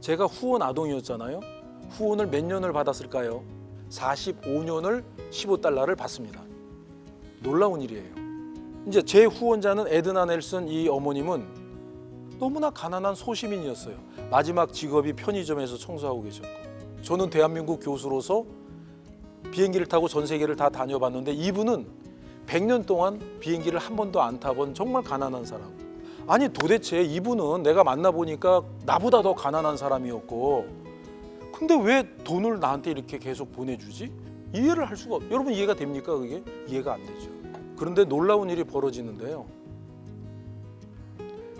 제가 후원 아동이었잖아요. 후원을 몇 년을 받았을까요? 45년을 15달러를 받습니다. 놀라운 일이에요. 이제 제 후원자는 에드나 넬슨 이 어머님은 너무나 가난한 소시민이었어요. 마지막 직업이 편의점에서 청소하고 계셨고, 저는 대한민국 교수로서 비행기를 타고 전 세계를 다 다녀봤는데 이분은 100년 동안 비행기를 한 번도 안 타본 정말 가난한 사람. 아니 도대체 이분은 내가 만나보니까 나보다 더 가난한 사람이었고, 근데 왜 돈을 나한테 이렇게 계속 보내주지? 이해를 할 수가 없어요. 여러분 이해가 됩니까? 그게 이해가 안 되죠. 그런데 놀라운 일이 벌어지는데요.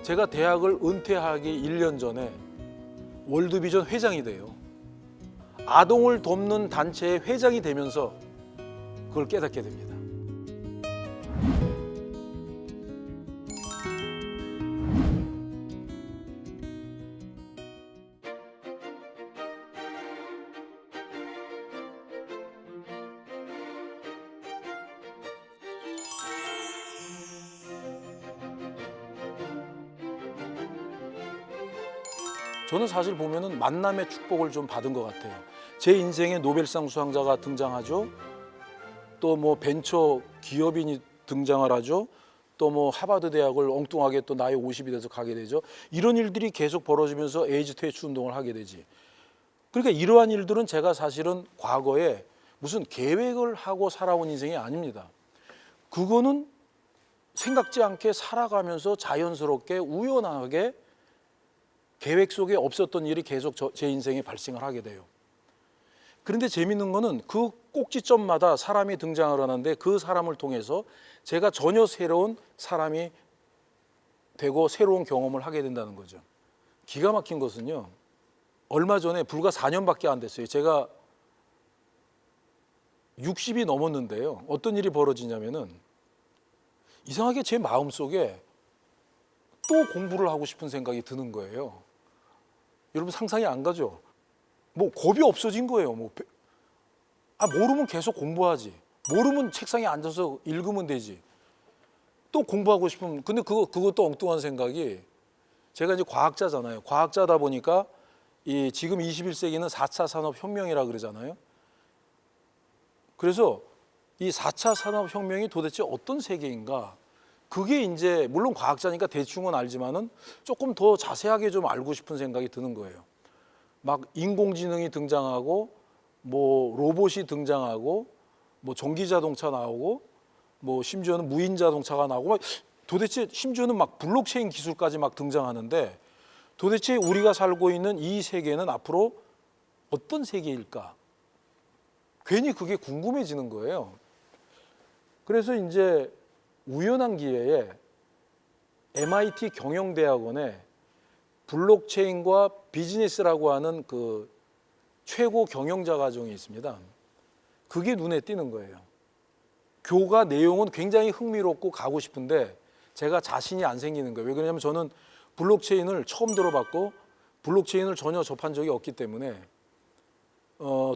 제가 대학을 은퇴하기 1년 전에 월드비전 회장이 돼요. 아동을 돕는 단체의 회장이 되면서 그걸 깨닫게 됩니다. 저는 사실 보면은 만남의 축복을 좀 받은 것 같아요. 제 인생에 노벨상 수상자가 등장하죠. 또 뭐 벤처 기업인이 등장을 하죠. 또 뭐 하버드 대학을 엉뚱하게 또 나이 50이 돼서 가게 되죠. 이런 일들이 계속 벌어지면서 에이즈 퇴치 운동을 하게 되지. 그러니까 이러한 일들은 제가 사실은 과거에 무슨 계획을 하고 살아온 인생이 아닙니다. 그거는 생각지 않게 살아가면서 자연스럽게 우연하게 계획 속에 없었던 일이 계속 제 인생에 발생을 하게 돼요. 그런데 재밌는 거는 그 꼭지점마다 사람이 등장을 하는데 그 사람을 통해서 제가 전혀 새로운 사람이 되고 새로운 경험을 하게 된다는 거죠. 기가 막힌 것은요, 얼마 전에 불과 4년밖에 안 됐어요. 제가 60이 넘었는데요. 어떤 일이 벌어지냐면은 이상하게 제 마음속에 또 공부를 하고 싶은 생각이 드는 거예요. 여러분 상상이 안 가죠? 뭐 겁이 없어진 거예요. 모르면 계속 공부하지. 모르면 책상에 앉아서 읽으면 되지. 또 공부하고 싶으면, 근데 그것도 엉뚱한 생각이, 제가 이제 과학자잖아요. 과학자다 보니까 지금 21세기는 4차 산업혁명이라 그러잖아요. 그래서 이 4차 산업혁명이 도대체 어떤 세계인가? 그게 이제 물론 과학자니까 대충은 알지만은 조금 더 자세하게 좀 알고 싶은 생각이 드는 거예요. 막 인공지능이 등장하고 뭐 로봇이 등장하고 뭐 전기 자동차 나오고 뭐 심지어는 무인 자동차가 나오고 막 도대체 심지어는 막 블록체인 기술까지 막 등장하는데 도대체 우리가 살고 있는 이 세계는 앞으로 어떤 세계일까? 괜히 그게 궁금해지는 거예요. 그래서 이제 우연한 기회에 MIT 경영대학원에 블록체인과 비즈니스라고 하는 그 최고 경영자 과정이 있습니다. 그게 눈에 띄는 거예요. 교과 내용은 굉장히 흥미롭고 가고 싶은데 제가 자신이 안 생기는 거예요. 왜 그러냐면 저는 블록체인을 처음 들어봤고 블록체인을 전혀 접한 적이 없기 때문에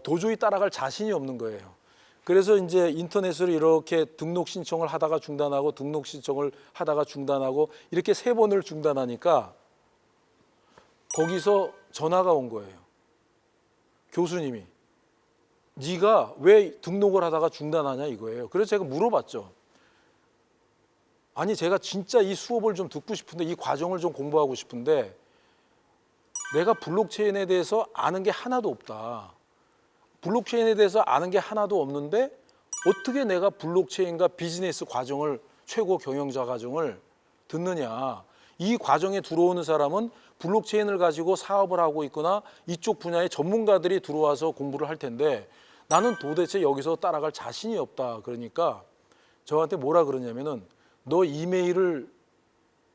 도저히 따라갈 자신이 없는 거예요. 그래서 이제 인터넷으로 이렇게 등록 신청을 하다가 중단하고 등록 신청을 하다가 중단하고 이렇게 3번을 중단하니까 거기서 전화가 온 거예요. 교수님이 네가 왜 등록을 하다가 중단하냐 이거예요. 그래서 제가 물어봤죠. 아니 제가 진짜 이 수업을 좀 듣고 싶은데 이 과정을 좀 공부하고 싶은데 내가 블록체인에 대해서 아는 게 하나도 없다. 블록체인에 대해서 아는 게 하나도 없는데 어떻게 내가 블록체인과 비즈니스 과정을 최고 경영자 과정을 듣느냐. 이 과정에 들어오는 사람은 블록체인을 가지고 사업을 하고 있거나 이쪽 분야의 전문가들이 들어와서 공부를 할 텐데 나는 도대체 여기서 따라갈 자신이 없다. 그러니까 저한테 뭐라 그러냐면은 너 이메일을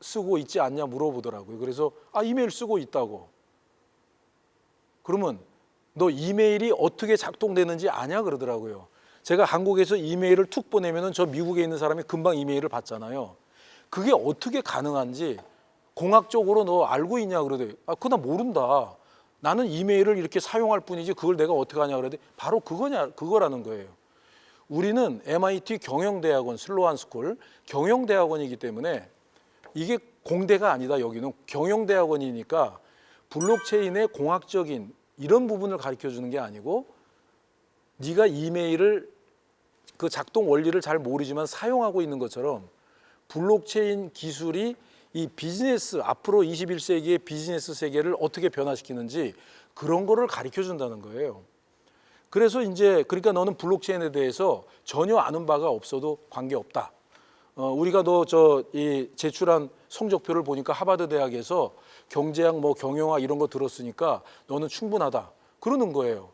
쓰고 있지 않냐 물어보더라고요. 그래서 이메일 쓰고 있다고. 그러면 너 이메일이 어떻게 작동되는지 아냐 그러더라고요. 제가 한국에서 이메일을 툭 보내면은 저 미국에 있는 사람이 금방 이메일을 받잖아요. 그게 어떻게 가능한지 공학적으로 너 알고 있냐 그러더니 그거 나 모른다. 나는 이메일을 이렇게 사용할 뿐이지 그걸 내가 어떻게 하냐 그러더니 바로 그거라는 거예요. 우리는 MIT 경영대학원 슬로안 스쿨 경영대학원이기 때문에 이게 공대가 아니다. 여기는 경영대학원이니까 블록체인의 공학적인 이런 부분을 가르쳐 주는 게 아니고 네가 이메일을 그 작동 원리를 잘 모르지만 사용하고 있는 것처럼 블록체인 기술이 이 비즈니스 앞으로 21세기의 비즈니스 세계를 어떻게 변화시키는지 그런 거를 가르쳐 준다는 거예요. 그래서 이제 그러니까 너는 블록체인에 대해서 전혀 아는 바가 없어도 관계없다. 우리가 너 이 제출한 성적표를 보니까 하버드 대학에서 경제학 뭐 경영학 이런 거 들었으니까 너는 충분하다. 그러는 거예요.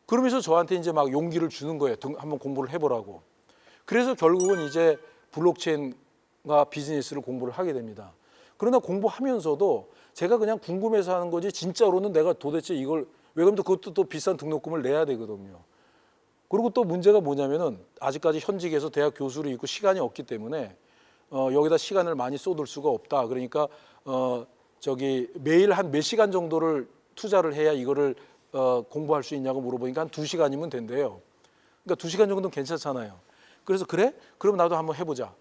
그러면서 저한테 이제 막 용기를 주는 거예요. 한번 공부를 해보라고. 그래서 결국은 이제 블록체인과 비즈니스를 공부를 하게 됩니다. 그러나 공부하면서도 제가 그냥 궁금해서 하는 거지 진짜로는 내가 도대체 이걸 왜 그러면 그것도 또 비싼 등록금을 내야 되거든요. 그리고 또 문제가 뭐냐면은 아직까지 현직에서 대학 교수로 있고 시간이 없기 때문에 여기다 시간을 많이 쏟을 수가 없다. 그러니까 매일 한 몇 시간 정도를 투자를 해야 이거를 공부할 수 있냐고 물어보니까 한 2시간이면 된대요. 그러니까 2시간 정도는 괜찮잖아요. 그래서 그래? 그럼 나도 한번 해보자.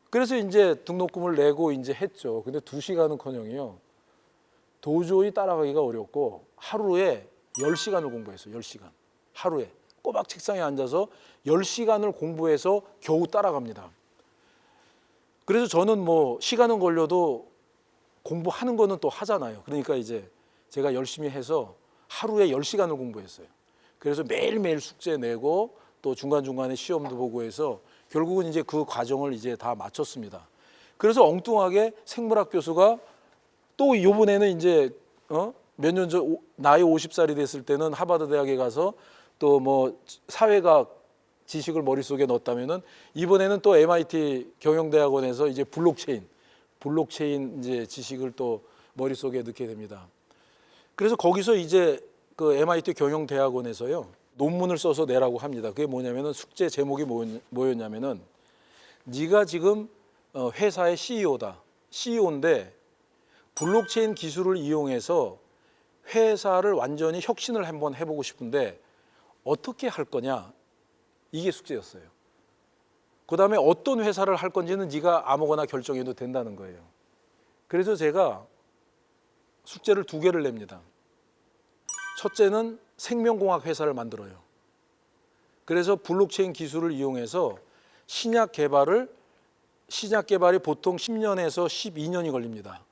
그래서 이제 등록금을 내고 이제 했죠. 근데 2시간은커녕이요. 도저히 따라가기가 어렵고 하루에 10시간을 공부했어요. 10시간. 하루에. 꼬박 책상에 앉아서 10시간을 공부해서 겨우 따라갑니다. 그래서 저는 뭐 시간은 걸려도 공부하는 거는 또 하잖아요. 그러니까 이제 제가 열심히 해서 하루에 10시간을 공부했어요. 그래서 매일매일 숙제 내고 또 중간중간에 시험도 보고 해서 결국은 이제 그 과정을 이제 다 마쳤습니다. 그래서 엉뚱하게 생물학 교수가 또 이번에는 이제 몇 년 전 나이 50살이 됐을 때는 하버드 대학에 가서 또 뭐 사회학 지식을 머릿속에 넣었다면은 이번에는 또 MIT 경영대학원에서 이제 블록체인 이제 지식을 또 머릿속에 넣게 됩니다. 그래서 거기서 이제 그 MIT 경영대학원에서요 논문을 써서 내라고 합니다. 그게 뭐냐면은 숙제 제목이 뭐였냐면은 네가 지금 회사의 CEO다. CEO인데 블록체인 기술을 이용해서 회사를 완전히 혁신을 한번 해보고 싶은데 어떻게 할 거냐? 이게 숙제였어요. 그 다음에 어떤 회사를 할 건지는 네가 아무거나 결정해도 된다는 거예요. 그래서 제가 숙제를 2개를 냅니다. 첫째는 생명공학 회사를 만들어요. 그래서 블록체인 기술을 이용해서 신약 개발이 보통 10년에서 12년이 걸립니다.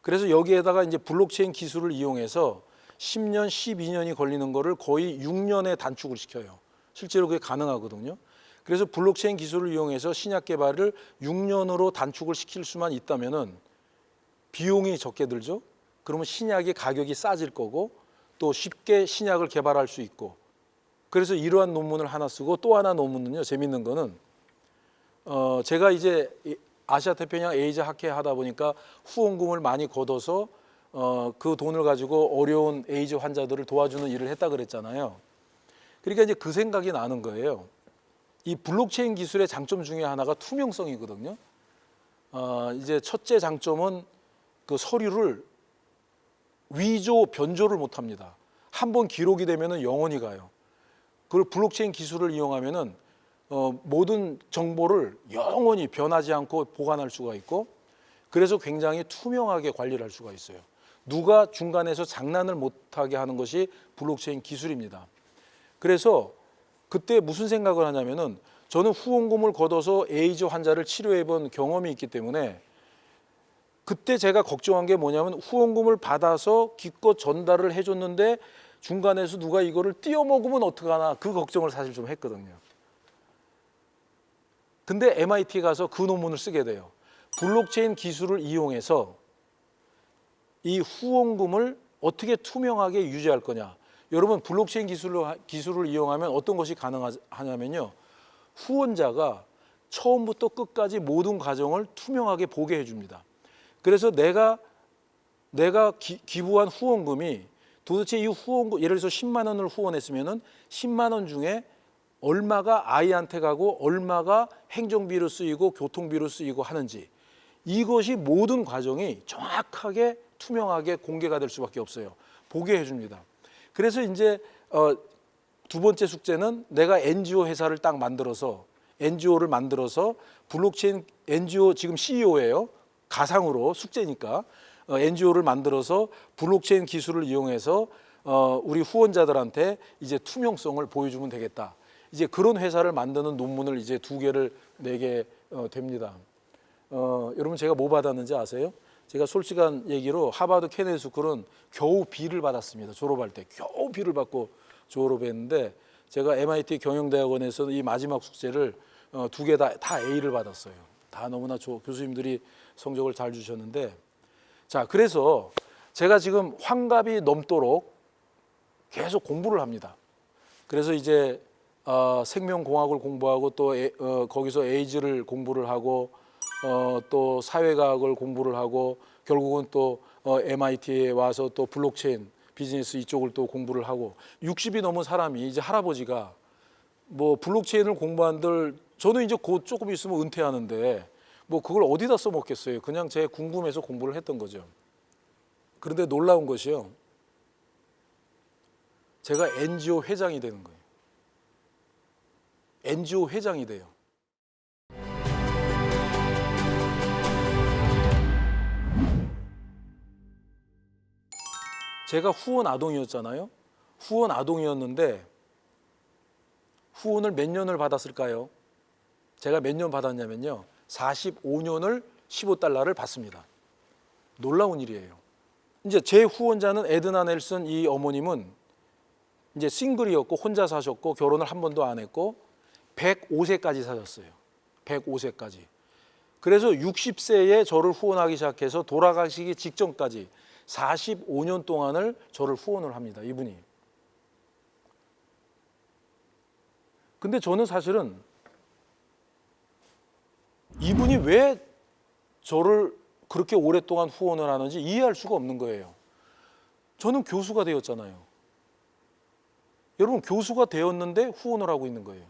그래서 여기에다가 이제 블록체인 기술을 이용해서 10년, 12년이 걸리는 거를 거의 6년에 단축을 시켜요. 실제로 그게 가능하거든요. 그래서 블록체인 기술을 이용해서 신약 개발을 6년으로 단축을 시킬 수만 있다면은 비용이 적게 들죠. 그러면 신약의 가격이 싸질 거고 또 쉽게 신약을 개발할 수 있고 그래서 이러한 논문을 하나 쓰고 또 하나 논문은요. 재밌는 거는 제가 이제 아시아 태평양 에이즈 학회 하다 보니까 후원금을 많이 걷어서 그 돈을 가지고 어려운 에이즈 환자들을 도와주는 일을 했다 그랬잖아요. 그러니까 이제 그 생각이 나는 거예요. 이 블록체인 기술의 장점 중에 하나가 투명성이거든요. 이제 첫째 장점은 그 서류를 위조, 변조를 못합니다. 한번 기록이 되면은 영원히 가요. 그걸 블록체인 기술을 이용하면은 모든 정보를 영원히 변하지 않고 보관할 수가 있고 그래서 굉장히 투명하게 관리를 할 수가 있어요. 누가 중간에서 장난을 못하게 하는 것이 블록체인 기술입니다. 그래서 그때 무슨 생각을 하냐면은 저는 후원금을 걷어서 에이즈 환자를 치료해 본 경험이 있기 때문에 그때 제가 걱정한 게 뭐냐면 후원금을 받아서 기껏 전달을 해줬는데 중간에서 누가 이거를 띄어먹으면 어떡하나 그 걱정을 사실 좀 했거든요. 근데 MIT 가서 그 논문을 쓰게 돼요. 블록체인 기술을 이용해서 이 후원금을 어떻게 투명하게 유지할 거냐. 여러분 블록체인 기술을 이용하면 어떤 것이 가능하냐면요. 후원자가 처음부터 끝까지 모든 과정을 투명하게 보게 해줍니다. 그래서 내가 기부한 후원금이 도대체 이 후원금 예를 들어서 10만 원을 후원했으면은 10만 원 중에 얼마가 아이한테 가고 얼마가 행정비로 쓰이고 교통비로 쓰이고 하는지 이것이 모든 과정이 정확하게 투명하게 공개가 될 수밖에 없어요. 보게 해줍니다. 그래서 이제 2번째 숙제는 내가 NGO 회사를 딱 만들어서 NGO를 만들어서 블록체인 NGO 지금 CEO예요. 가상으로 숙제니까 NGO를 만들어서 블록체인 기술을 이용해서 우리 후원자들한테 이제 투명성을 보여주면 되겠다. 이제 그런 회사를 만드는 논문을 이제 2개를 내게 됩니다. 여러분 제가 뭐 받았는지 아세요? 제가 솔직한 얘기로 하버드 케네디 스쿨은 겨우 B를 받았습니다. 졸업할 때 겨우 B를 받고 졸업했는데 제가 MIT 경영대학원에서 이 마지막 숙제를 2개 다 A를 받았어요. 다 너무나 교수님들이 성적을 잘 주셨는데, 자 그래서 제가 지금 환갑이 넘도록 계속 공부를 합니다. 그래서 이제 생명공학을 공부하고 또 거기서 에이즈를 공부를 하고 또 사회과학을 공부를 하고 결국은 또 MIT에 와서 또 블록체인 비즈니스 이쪽을 또 공부를 하고 60이 넘은 사람이 이제 할아버지가 뭐 블록체인을 공부한들 저는 이제 곧 조금 있으면 은퇴하는데 뭐 그걸 어디다 써먹겠어요. 그냥 제 궁금해서 공부를 했던 거죠. 그런데 놀라운 것이요. 제가 NGO 회장이 되는 거예요. NGO 회장이 돼요. 제가 후원 아동이었잖아요. 후원 아동이었는데 후원을 몇 년을 받았을까요? 제가 몇 년 받았냐면요. 45년을 15달러를 받습니다. 놀라운 일이에요. 이제 제 후원자는 에드나 넬슨 이 어머님은 이제 싱글이었고 혼자 사셨고 결혼을 한 번도 안 했고 105세까지 사셨어요. 105세까지. 그래서 60세에 저를 후원하기 시작해서 돌아가시기 직전까지 45년 동안을 저를 후원을 합니다. 이분이. 근데 저는 사실은 이분이 왜 저를 그렇게 오랫동안 후원을 하는지 이해할 수가 없는 거예요. 저는 교수가 되었잖아요. 여러분 교수가 되었는데 후원을 하고 있는 거예요.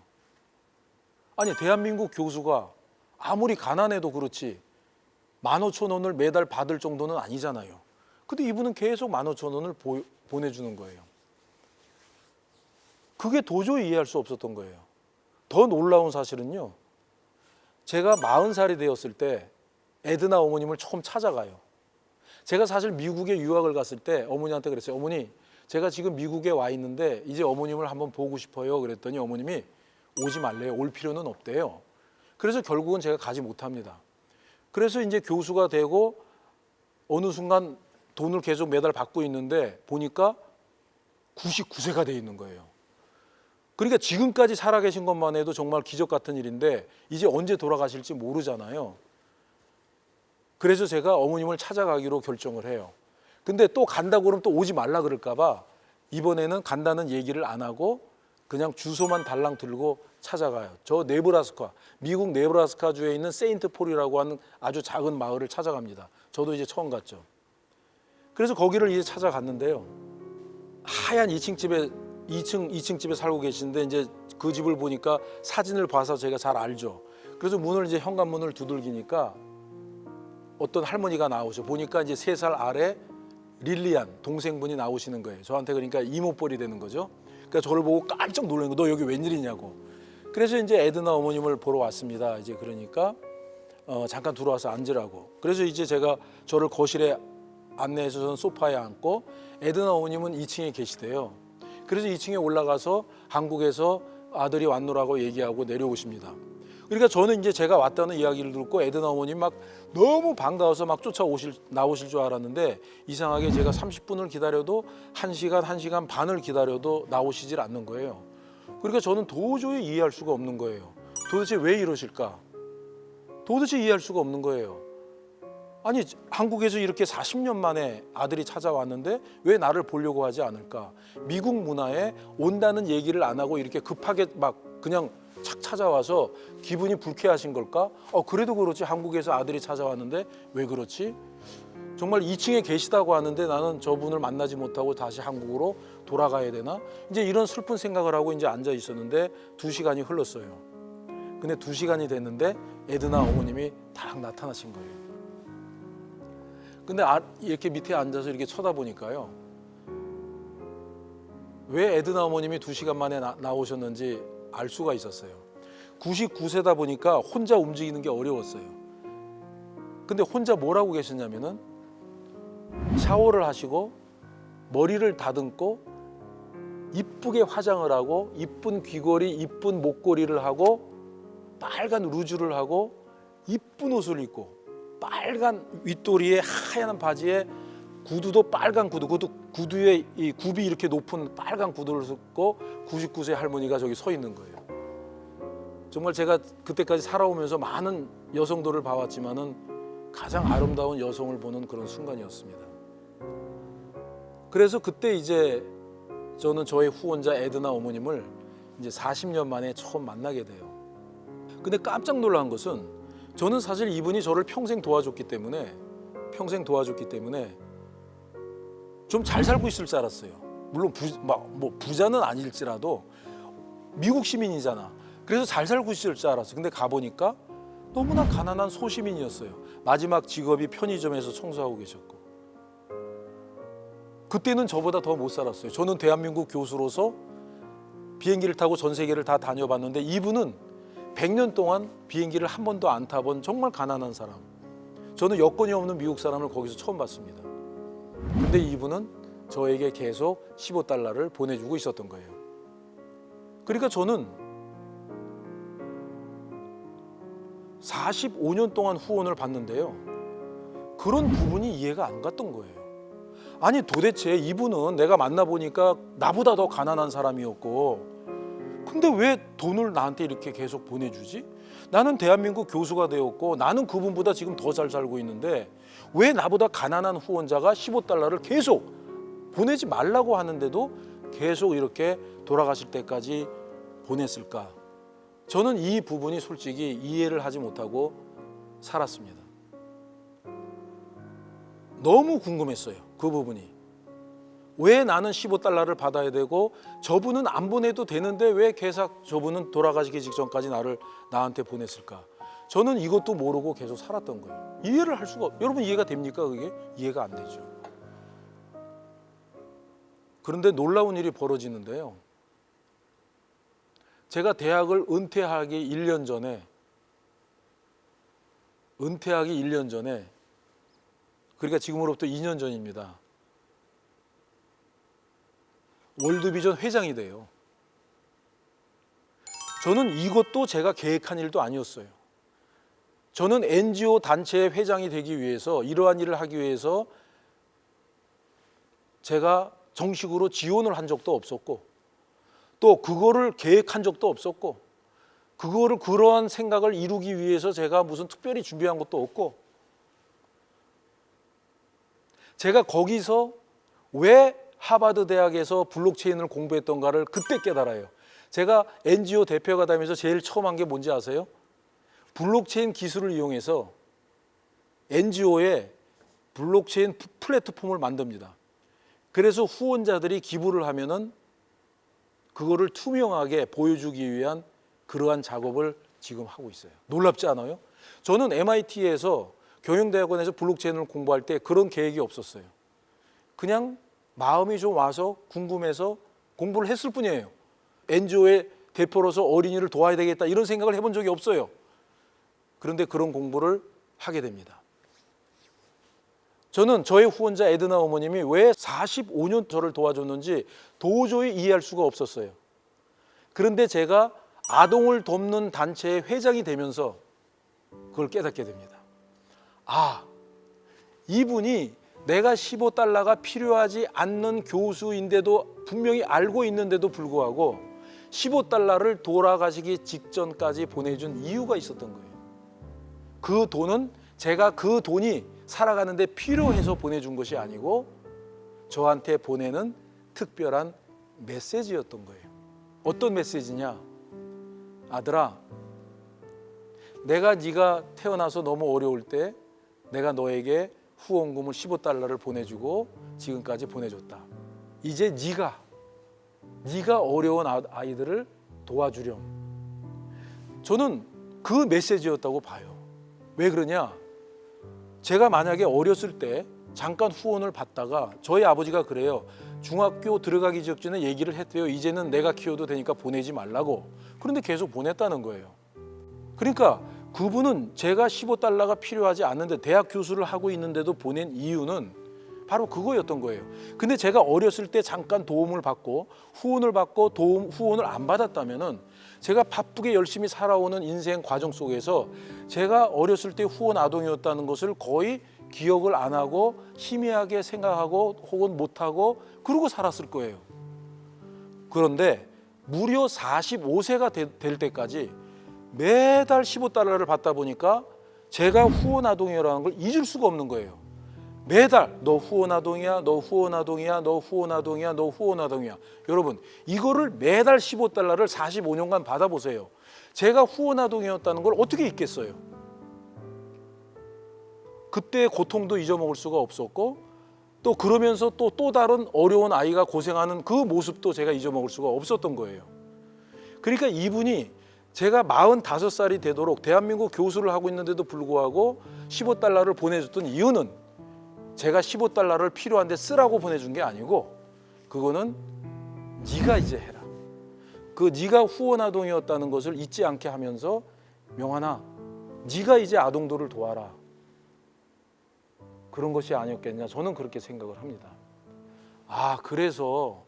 아니 대한민국 교수가 아무리 가난해도 그렇지 15,000원을 매달 받을 정도는 아니잖아요. 근데 이분은 계속 15,000원을 보내주는 거예요. 그게 도저히 이해할 수 없었던 거예요. 더 놀라운 사실은요. 제가 40살이 되었을 때 에드나 어머님을 처음 찾아가요. 제가 사실 미국에 유학을 갔을 때 어머니한테 그랬어요. 어머니, 제가 지금 미국에 와 있는데 이제 어머님을 한번 보고 싶어요. 그랬더니 어머님이 오지 말래요. 올 필요는 없대요. 그래서 결국은 제가 가지 못합니다. 그래서 이제 교수가 되고 어느 순간 돈을 계속 매달 받고 있는데 보니까 99세가 돼 있는 거예요. 그러니까 지금까지 살아계신 것만 해도 정말 기적 같은 일인데 이제 언제 돌아가실지 모르잖아요. 그래서 제가 어머님을 찾아가기로 결정을 해요. 근데 또 간다고 그러면 또 오지 말라 그럴까 봐 이번에는 간다는 얘기를 안 하고 그냥 주소만 달랑 들고 찾아가요. 저 네브라스카, 미국 네브라스카주에 있는 세인트폴이라고 하는 아주 작은 마을을 찾아갑니다. 저도 이제 처음 갔죠. 그래서 거기를 이제 찾아갔는데요. 하얀 2층 집에 2층 집에 살고 계시는데 이제 그 집을 보니까 사진을 봐서 제가 잘 알죠. 그래서 문을 이제 현관문을 두들기니까 어떤 할머니가 나오셔. 보니까 이제 3살 아래 릴리안 동생분이 나오시는 거예요. 저한테 그러니까 이모뻘이 되는 거죠. 그러니까 저를 보고 깜짝 놀란 거. 너 여기 웬일이냐고. 그래서 이제 에드나 어머님을 보러 왔습니다. 이제 그러니까 잠깐 들어와서 앉으라고. 그래서 이제 제가 저를 거실에 안내해서 저는 소파에 앉고 에드나 어머님은 2층에 계시대요. 그래서 2층에 올라가서 한국에서 아들이 왔노라고 얘기하고 내려오십니다. 그러니까 저는 이제 제가 왔다는 이야기를 듣고 에드나 어머님 막 너무 반가워서 막 나오실 줄 알았는데 이상하게 제가 30분을 기다려도 1시간 반을 기다려도 나오시질 않는 거예요. 그러니까 저는 도저히 이해할 수가 없는 거예요. 도대체 왜 이러실까? 도대체 이해할 수가 없는 거예요. 아니 한국에서 이렇게 40년 만에 아들이 찾아왔는데 왜 나를 보려고 하지 않을까? 미국 문화에 온다는 얘기를 안 하고 이렇게 급하게 막 그냥 착 찾아와서 기분이 불쾌하신 걸까? 그래도 그렇지 한국에서 아들이 찾아왔는데 왜 그렇지? 정말 2층에 계시다고 하는데 나는 저분을 만나지 못하고 다시 한국으로 돌아가야 되나? 이제 이런 슬픈 생각을 하고 이제 앉아 있었는데 2시간이 흘렀어요. 근데 2시간이 됐는데 에드나 어머님이 딱 나타나신 거예요. 근데 이렇게 밑에 앉아서 이렇게 쳐다보니까요. 왜 에드나 어머님이 2시간 만에 나오셨는지 알 수가 있었어요. 99세다 보니까 혼자 움직이는 게 어려웠어요. 근데 혼자 뭘 하고 계셨냐면은 샤워를 하시고 머리를 다듬고 이쁘게 화장을 하고 이쁜 귀걸이, 이쁜 목걸이를 하고 빨간 루즈를 하고 이쁜 옷을 입고 빨간 윗도리에 하얀 바지에 구두도 빨간 구두에 이 굽이 이렇게 높은 빨간 구두를 신고 99세 할머니가 저기 서 있는 거예요. 정말 제가 그때까지 살아오면서 많은 여성들을 봐왔지만은 가장 아름다운 여성을 보는 그런 순간이었습니다. 그래서 그때 이제 저는 저의 후원자 에드나 어머님을 이제 40년 만에 처음 만나게 돼요. 근데 깜짝 놀란 것은 저는 사실 이분이 저를 평생 도와줬기 때문에 좀 잘 살고 있을 줄 알았어요. 물론 부자는 아닐지라도 미국 시민이잖아. 그래서 잘 살고 있을 줄 알았어요. 근데 가보니까 너무나 가난한 소시민이었어요. 마지막 직업이 편의점에서 청소하고 계셨고, 그때는 저보다 더 못 살았어요. 저는 대한민국 교수로서 비행기를 타고 전 세계를 다 다녀봤는데 이분은 100년 동안 비행기를 한 번도 안 타본 정말 가난한 사람. 저는 여권이 없는 미국 사람을 거기서 처음 봤습니다. 근데 이분은 저에게 계속 15달러를 보내주고 있었던 거예요. 그러니까 저는 45년 동안 후원을 받는데요, 그런 부분이 이해가 안 갔던 거예요. 아니 도대체 이분은 내가 만나보니까 나보다 더 가난한 사람이었고, 근데 왜 돈을 나한테 이렇게 계속 보내주지? 나는 대한민국 교수가 되었고 나는 그분보다 지금 더 잘 살고 있는데 왜 나보다 가난한 후원자가 15달러를 계속 보내지 말라고 하는데도 계속 이렇게 돌아가실 때까지 보냈을까? 저는 이 부분이 솔직히 이해를 하지 못하고 살았습니다. 너무 궁금했어요. 그 부분이. 왜 나는 15달러를 받아야 되고 저분은 안 보내도 되는데 왜 계속 저분은 돌아가시기 직전까지 나한테 보냈을까? 저는 이것도 모르고 계속 살았던 거예요. 이해를 할 수가 여러분 이해가 됩니까? 그게 이해가 안 되죠. 그런데 놀라운 일이 벌어지는데요. 제가 대학을 은퇴하기 1년 전에 그러니까 지금으로부터 2년 전입니다. 월드비전 회장이 돼요. 저는 이것도 제가 계획한 일도 아니었어요. 저는 NGO 단체의 회장이 되기 위해서, 이러한 일을 하기 위해서 제가 정식으로 지원을 한 적도 없었고, 또 그거를 계획한 적도 없었고, 그러한 생각을 이루기 위해서 제가 무슨 특별히 준비한 것도 없고, 제가 거기서 왜 하버드 대학에서 블록체인을 공부했던가를 그때 깨달아요. 제가 NGO 대표가 되면서 제일 처음 한 게 뭔지 아세요? 블록체인 기술을 이용해서 NGO에 블록체인 플랫폼을 만듭니다. 그래서 후원자들이 기부를 하면은 그거를 투명하게 보여주기 위한 그러한 작업을 지금 하고 있어요. 놀랍지 않아요? 저는 MIT에서 경영대학원에서 블록체인을 공부할 때 그런 계획이 없었어요. 그냥 마음이 좀 와서 궁금해서 공부를 했을 뿐이에요. NGO의 대표로서 어린이를 도와야 되겠다 이런 생각을 해본 적이 없어요. 그런데 그런 공부를 하게 됩니다. 저는 저의 후원자 에드나 어머님이 왜 45년 저를 도와줬는지 도저히 이해할 수가 없었어요. 그런데 제가 아동을 돕는 단체의 회장이 되면서 그걸 깨닫게 됩니다. 아, 이분이 내가 15달러가 필요하지 않는 교수인데도 분명히 알고 있는데도 불구하고 15달러를 돌아가시기 직전까지 보내준 이유가 있었던 거예요. 그 돈은 제가 그 돈이 살아가는데 필요해서 보내준 것이 아니고 저한테 보내는 특별한 메시지였던 거예요. 어떤 메시지냐? 아들아, 네가 태어나서 너무 어려울 때 내가 너에게 후원금을 15달러를 보내주고 지금까지 보내줬다. 이제 네가 어려운 아이들을 도와주렴. 저는 그 메시지였다고 봐요. 왜 그러냐? 제가 만약에 어렸을 때 잠깐 후원을 받다가 저희 아버지가 그래요. 중학교 들어가기 직전에 얘기를 했대요. 이제는 내가 키워도 되니까 보내지 말라고. 그런데 계속 보냈다는 거예요. 그러니까 그분은 제가 15달러가 필요하지 않는데 대학 교수를 하고 있는데도 보낸 이유는 바로 그거였던 거예요. 근데 제가 어렸을 때 잠깐 도움을 받고 후원을 받고 후원을 안 받았다면은 제가 바쁘게 열심히 살아오는 인생 과정 속에서 제가 어렸을 때 후원 아동이었다는 것을 거의 기억을 안 하고 희미하게 생각하고 혹은 못하고 그러고 살았을 거예요. 그런데 무려 45세가 될 때까지 매달 15달러를 받다 보니까 제가 후원 아동이라는 걸 잊을 수가 없는 거예요. 매달 너 후원 아동이야, 너 후원 아동이야, 너 후원 아동이야, 너 후원 아동이야. 여러분 이거를 매달 15달러를 45년간 받아보세요. 제가 후원 아동이었다는 걸 어떻게 잊겠어요? 그때의 고통도 잊어먹을 수가 없었고 또 그러면서 또 다른 어려운 아이가 고생하는 그 모습도 제가 잊어먹을 수가 없었던 거예요. 그러니까 이분이 제가 45살이 되도록 대한민국 교수를 하고 있는데도 불구하고 15달러를 보내줬던 이유는 제가 15달러를 필요한데 쓰라고 보내준 게 아니고 그거는 네가 이제 해라. 그 네가 후원 아동이었다는 것을 잊지 않게 하면서 명환아 네가 이제 아동들을 도와라. 그런 것이 아니었겠냐 저는 그렇게 생각을 합니다. 그래서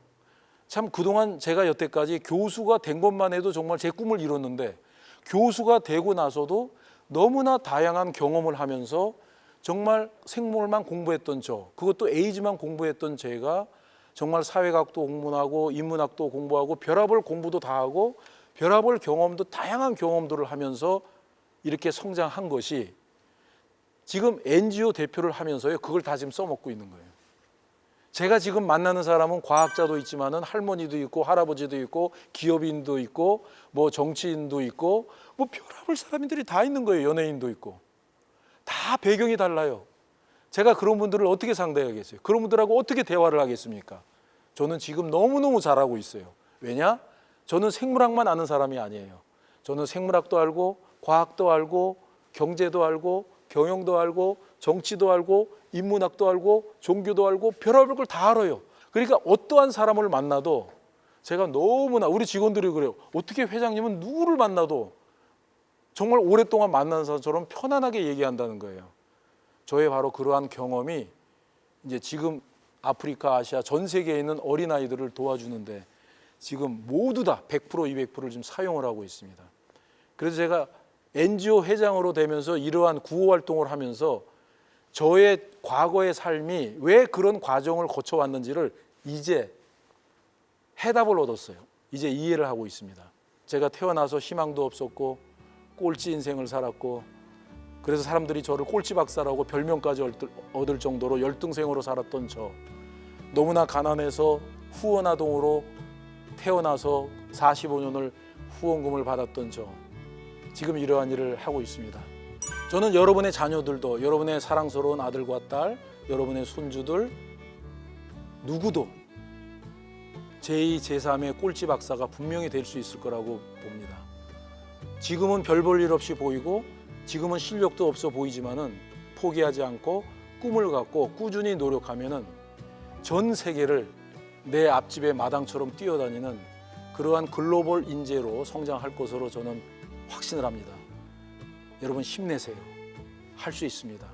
참 그동안 제가 여태까지 교수가 된 것만 해도 정말 제 꿈을 이뤘는데 교수가 되고 나서도 너무나 다양한 경험을 하면서 정말 생물만 공부했던 그것도 에이즈만 공부했던 제가 정말 사회학도 공부하고 인문학도 공부하고 별의별 공부도 다 하고 별의별 경험도 다양한 경험들을 하면서 이렇게 성장한 것이 지금 NGO 대표를 하면서요 그걸 다 지금 써먹고 있는 거예요. 제가 지금 만나는 사람은 과학자도 있지만은 할머니도 있고 할아버지도 있고 기업인도 있고 뭐 정치인도 있고 뭐 별의별 사람들이 다 있는 거예요. 연예인도 있고 다 배경이 달라요. 제가 그런 분들을 어떻게 상대하겠어요? 그런 분들하고 어떻게 대화를 하겠습니까? 저는 지금 너무너무 잘하고 있어요. 왜냐? 저는 생물학만 아는 사람이 아니에요. 저는 생물학도 알고 과학도 알고 경제도 알고 경영도 알고 정치도 알고 인문학도 알고 종교도 알고 별의별 걸 다 알아요. 그러니까 어떠한 사람을 만나도 제가 너무나 우리 직원들이 그래요. 어떻게 회장님은 누구를 만나도 정말 오랫동안 만난 사람처럼 편안하게 얘기한다는 거예요. 저의 바로 그러한 경험이 이제 지금 아프리카, 아시아 전 세계에 있는 어린아이들을 도와주는데 지금 모두 다 100% 200%를 지금 사용을 하고 있습니다. 그래서 제가 NGO 회장으로 되면서 이러한 구호 활동을 하면서 저의 과거의 삶이 왜 그런 과정을 거쳐왔는지를 이제 해답을 얻었어요. 이제 이해를 하고 있습니다. 제가 태어나서 희망도 없었고 꼴찌 인생을 살았고 그래서 사람들이 저를 꼴찌 박사라고 별명까지 얻을 정도로 열등생으로 살았던 너무나 가난해서 후원 아동으로 태어나서 45년을 후원금을 받았던 지금 이러한 일을 하고 있습니다. 저는 여러분의 자녀들도 여러분의 사랑스러운 아들과 딸, 여러분의 손주들 누구도 제2, 제3의 꼴찌 박사가 분명히 될 수 있을 거라고 봅니다. 지금은 별 볼 일 없이 보이고 지금은 실력도 없어 보이지만은 포기하지 않고 꿈을 갖고 꾸준히 노력하면은 전 세계를 내 앞집의 마당처럼 뛰어다니는 그러한 글로벌 인재로 성장할 것으로 저는 확신을 합니다. 여러분 힘내세요. 할 수 있습니다.